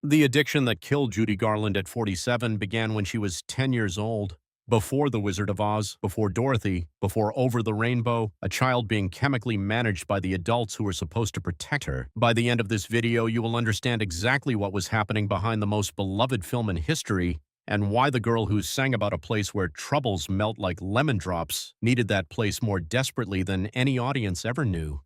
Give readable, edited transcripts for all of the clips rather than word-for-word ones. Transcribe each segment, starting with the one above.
The addiction that killed Judy Garland at 47 began when she was 10 years old. Before The Wizard of Oz, before Dorothy, before Over the Rainbow, a child being chemically managed by the adults who were supposed to protect her. By the end of this video, you will understand exactly what was happening behind the most beloved film in history and why the girl who sang about a place where troubles melt like lemon drops needed that place more desperately than any audience ever knew.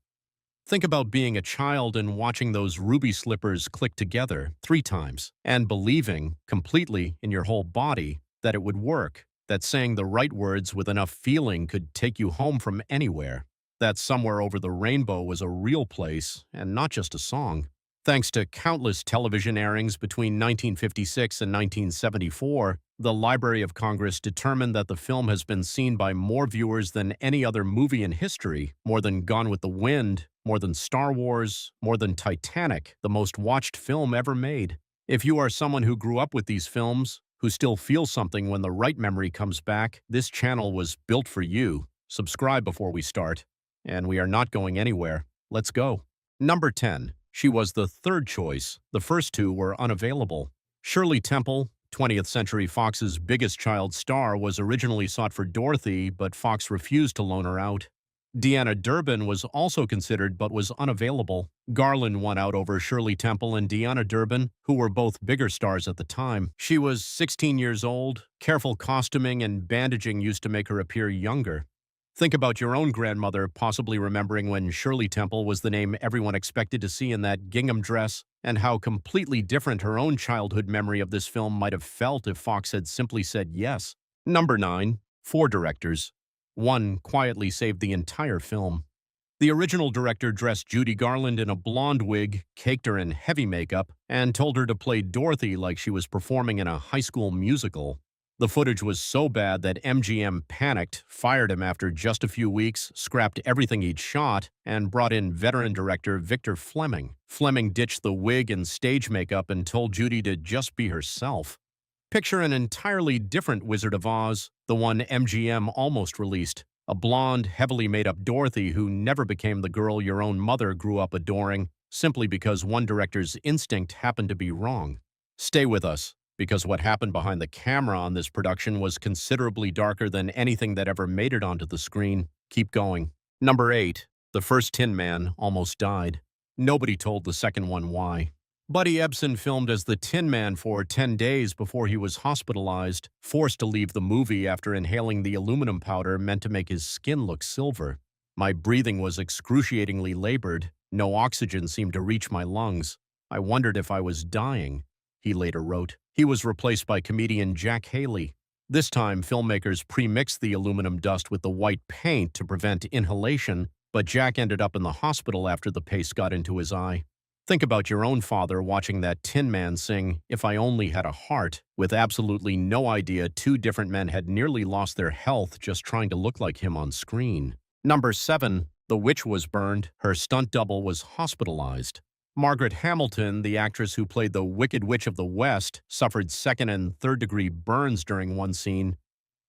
Think about being a child and watching those ruby slippers click together 3 times and believing completely in your whole body that it would work, that saying the right words with enough feeling could take you home from anywhere, that somewhere over the rainbow was a real place and not just a song. Thanks to countless television airings between 1956 and 1974, the Library of Congress determined that the film has been seen by more viewers than any other movie in history, more than Gone with the Wind, more than Star Wars, more than Titanic, the most watched film ever made. If you are someone who grew up with these films, who still feels something when the right memory comes back, this channel was built for you. Subscribe before we start. And we are not going anywhere. Let's go. Number 10. She was the third choice. The first two were unavailable. Shirley Temple, 20th Century Fox's biggest child star, was originally sought for Dorothy, but Fox refused to loan her out. Deanna Durbin was also considered but was unavailable. Garland won out over Shirley Temple and Deanna Durbin, who were both bigger stars at the time. She was 16 years old. Careful costuming and bandaging used to make her appear younger. Think about your own grandmother possibly remembering when Shirley Temple was the name everyone expected to see in that gingham dress, and how completely different her own childhood memory of this film might have felt if Fox had simply said yes. Number 9. 4 directors. One quietly saved the entire film. The original director dressed Judy Garland in a blonde wig, caked her in heavy makeup, and told her to play Dorothy like she was performing in a high school musical. The footage was so bad that MGM panicked, fired him after just a few weeks, scrapped everything he'd shot, and brought in veteran director Victor Fleming. Fleming ditched the wig and stage makeup and told Judy to just be herself. Picture an entirely different Wizard of Oz, the one MGM almost released. A blonde, heavily made-up Dorothy who never became the girl your own mother grew up adoring, simply because one director's instinct happened to be wrong. Stay with us, because what happened behind the camera on this production was considerably darker than anything that ever made it onto the screen. Keep going. Number 8. The first Tin Man almost died. Nobody told the second one why. Buddy Ebsen filmed as the Tin Man for 10 days before he was hospitalized, forced to leave the movie after inhaling the aluminum powder meant to make his skin look silver. My breathing was excruciatingly labored. No oxygen seemed to reach my lungs. I wondered if I was dying, he later wrote. He was replaced by comedian Jack Haley. This time, filmmakers pre-mixed the aluminum dust with the white paint to prevent inhalation, but Jack ended up in the hospital after the paste got into his eye. Think about your own father watching that Tin Man sing, "If I Only Had a Heart," with absolutely no idea 2 different men had nearly lost their health just trying to look like him on screen. Number 7. The witch was burned. Her stunt double was hospitalized. Margaret Hamilton, the actress who played the Wicked Witch of the West, suffered 2nd and 3rd-degree burns during one scene.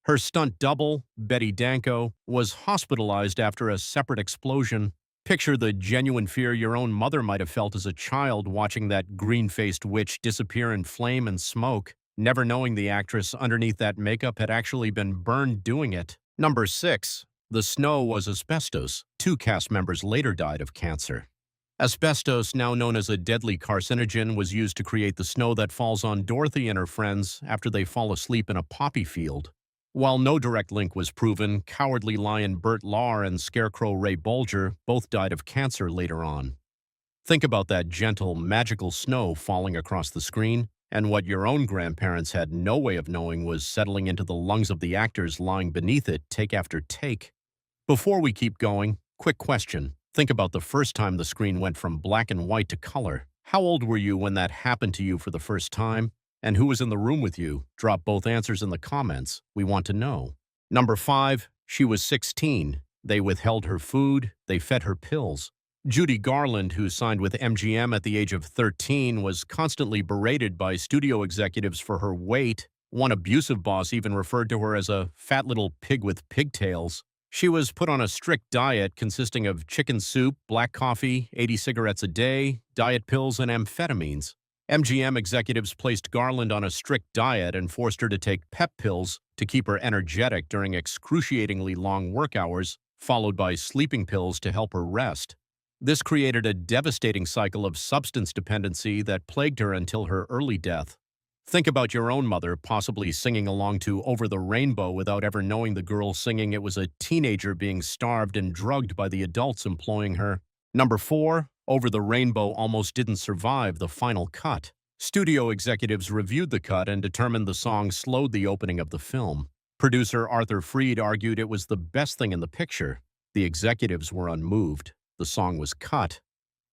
Her stunt double, Betty Danko, was hospitalized after a separate explosion. Picture the genuine fear your own mother might have felt as a child watching that green-faced witch disappear in flame and smoke, never knowing the actress underneath that makeup had actually been burned doing it. Number 6. The snow was asbestos. 2 cast members later died of cancer. Asbestos, now known as a deadly carcinogen, was used to create the snow that falls on Dorothy and her friends after they fall asleep in a poppy field. While no direct link was proven, Cowardly Lion Bert Lahr and Scarecrow Ray Bolger both died of cancer later on. Think about that gentle, magical snow falling across the screen, and what your own grandparents had no way of knowing was settling into the lungs of the actors lying beneath it take after take. Before we keep going, quick question. Think about the first time the screen went from black and white to color. How old were you when that happened to you for the first time? And who was in the room with you? Drop both answers in the comments. We want to know. Number 5. She was 16. They withheld her food. They fed her pills. Judy Garland, who signed with MGM at the age of 13, was constantly berated by studio executives for her weight. One abusive boss even referred to her as a fat little pig with pigtails. She was put on a strict diet consisting of chicken soup, black coffee, 80 cigarettes a day, diet pills, and amphetamines. MGM executives placed Garland on a strict diet and forced her to take pep pills to keep her energetic during excruciatingly long work hours, followed by sleeping pills to help her rest. This created a devastating cycle of substance dependency that plagued her until her early death. Think about your own mother possibly singing along to Over the Rainbow without ever knowing the girl singing it was a teenager being starved and drugged by the adults employing her. Number 4, Over the Rainbow almost didn't survive the final cut. Studio executives reviewed the cut and determined the song slowed the opening of the film. Producer Arthur Freed argued it was the best thing in the picture. The executives were unmoved. The song was cut.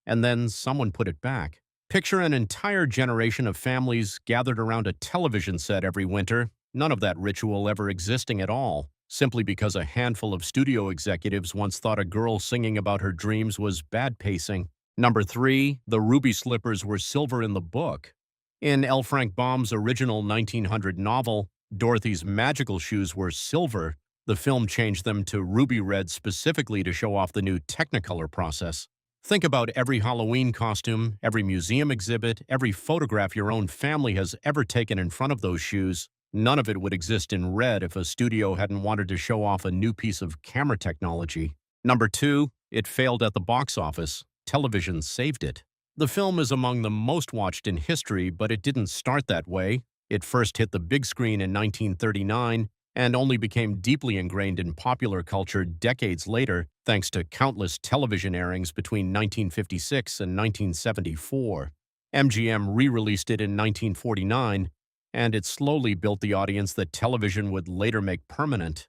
And then someone put it back. Picture an entire generation of families gathered around a television set every winter, none of that ritual ever existing at all, simply because a handful of studio executives once thought a girl singing about her dreams was bad pacing. Number 3, the ruby slippers were silver in the book. In L. Frank Baum's original 1900 novel, Dorothy's magical shoes were silver. The film changed them to ruby red specifically to show off the new Technicolor process. Think about every Halloween costume, every museum exhibit, every photograph your own family has ever taken in front of those shoes. None of it would exist in red if a studio hadn't wanted to show off a new piece of camera technology. Number 2, it failed at the box office. Television saved it. The film is among the most watched in history, but it didn't start that way. It first hit the big screen in 1939 and only became deeply ingrained in popular culture decades later thanks to countless television airings between 1956 and 1974. MGM re-released it in 1949, and it slowly built the audience that television would later make permanent.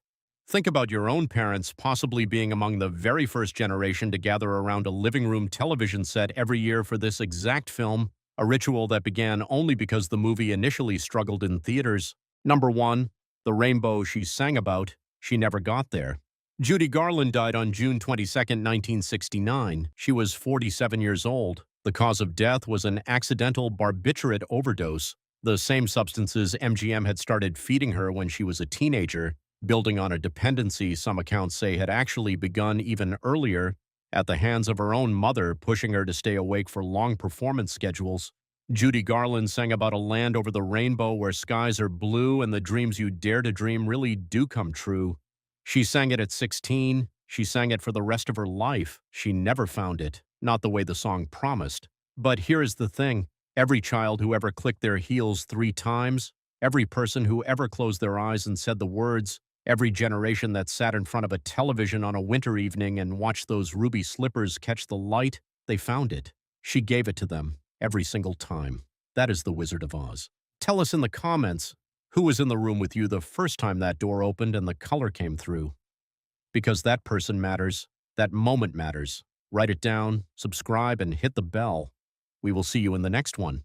Think about your own parents possibly being among the very first generation to gather around a living room television set every year for this exact film, a ritual that began only because the movie initially struggled in theaters. Number 1, the rainbow she sang about, she never got there. Judy Garland died on June 22, 1969. She was 47 years old. The cause of death was an accidental barbiturate overdose, the same substances MGM had started feeding her when she was a teenager, building on a dependency some accounts say had actually begun even earlier at the hands of her own mother pushing her to stay awake for long performance schedules. Judy Garland sang about a land over the rainbow where skies are blue and the dreams you dare to dream really do come true. She sang it at 16. She sang it for the rest of her life. She never found it, not the way the song promised. But here is the thing. Every child who ever clicked their heels 3 times, every person who ever closed their eyes and said the words, every generation that sat in front of a television on a winter evening and watched those ruby slippers catch the light, they found it. She gave it to them. Every single time. That is the Wizard of Oz. Tell us in the comments who was in the room with you the first time that door opened and the color came through. Because that person matters. That moment matters. Write it down, subscribe, and hit the bell. We will see you in the next one.